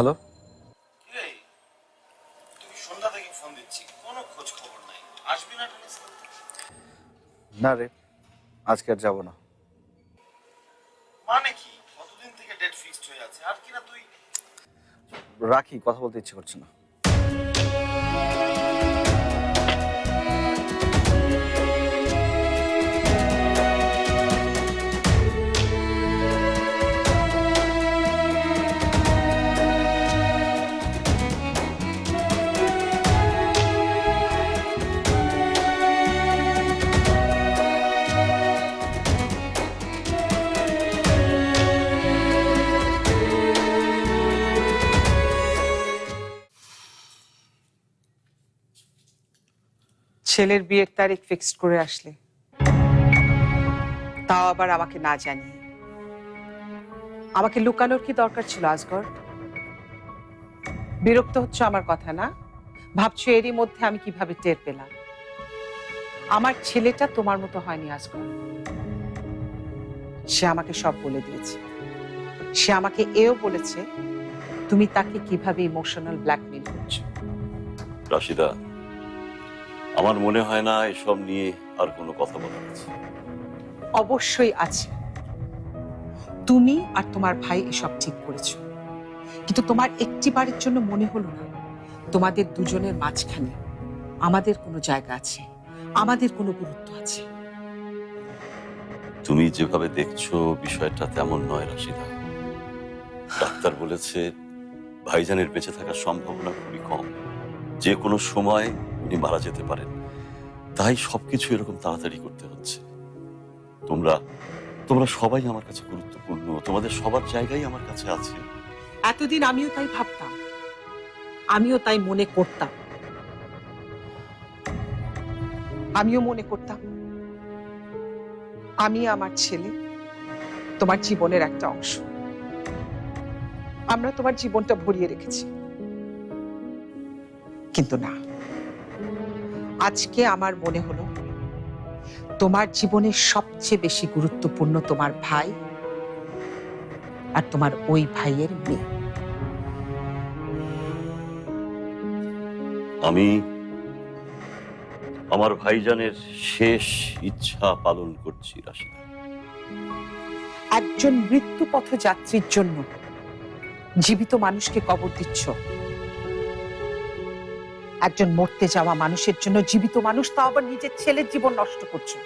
Hello. এই তুমি সন্ধ্যা থেকে ফোন দিচ্ছি, কোনো খোঁজ খবর নাই। আসবি না টেনিস খেলতে? না রে, আজকে আর যাবো না। মানে কি, কতদিন থেকে ডেট ফিক্সড হয়ে আছে, আর কিনা তুই? রাখি, কথা বলতে ইচ্ছে করছে না। ছেলের বিয়ের তারিখ ফিক্সড করে আসলে, তাও আবার আমাকে না জানিয়ে। আমাকে লুকানোর কি দরকার ছিল আজগর? বিরক্ত হচ্ছে আমার কথা না? ভাবছো এরই মধ্যে আমি কিভাবে টের পেলাম? আমার ছেলেটা তোমার মতো হয়নি আজগর। সে আমাকে সব বলে দিয়েছে। সে আমাকে এও বলেছে তুমি তাকে কিভাবে ইমোশনাল ব্ল্যাকমেইল করছো। রাশিদা, আমার মনে হয় না এসব নিয়ে আর কোনো কথা বলা আছে। অবশ্যই আছে। তুমি আর তোমার ভাই এসব ঠিক করেছো, কিন্তু তোমার একটিবারের জন্য মনে হলো না তোমাদের দুজনের মাঝখানে আমাদের কোনো জায়গা আছে, আমাদের কোনো গুরুত্ব আছে? তুমি যেভাবে দেখছো বিষয়টা তেমন নয় রাশিদা। ডাক্তার বলেছে ভাইজানের বেঁচে থাকার সম্ভাবনা খুবই কম, যে কোনো সময় উনি মারা যেতে পারেন। তাই সবকিছু এরকম তাড়াতাড়ি করতে হচ্ছে। তোমরা তোমরা সবাই আমার কাছে গুরুত্বপূর্ণ, তোমাদের সবার জায়গায় আমার কাছে আছে। এতদিন আমিও তাই ভাবতাম, আমিও তাই মনে করতাম। আমিও মনে করতাম আমি আমার ছেলে তোমার জীবনের একটা অংশ। আমরা তোমার জীবনটা ভরিয়ে রেখেছি, কিন্তু না, আজকে আমার মনে হলো তোমার জীবনের সবচেয়ে বেশি গুরুত্বপূর্ণ তোমার ভাই আর তোমার ওই ভাইয়ের মেয়ে। আমি আমার ভাইজানের শেষ ইচ্ছা পালন করছি রাশিদা। একজন মৃত্যু পথযাত্রীর জন্য জীবিত মানুষকে কবর দিচ্ছ। একজন মরতে যাওয়া মানুষের জন্য জীবিত মানুষ, তাও আবার নিজের ছেলের জীবন নষ্ট করছো।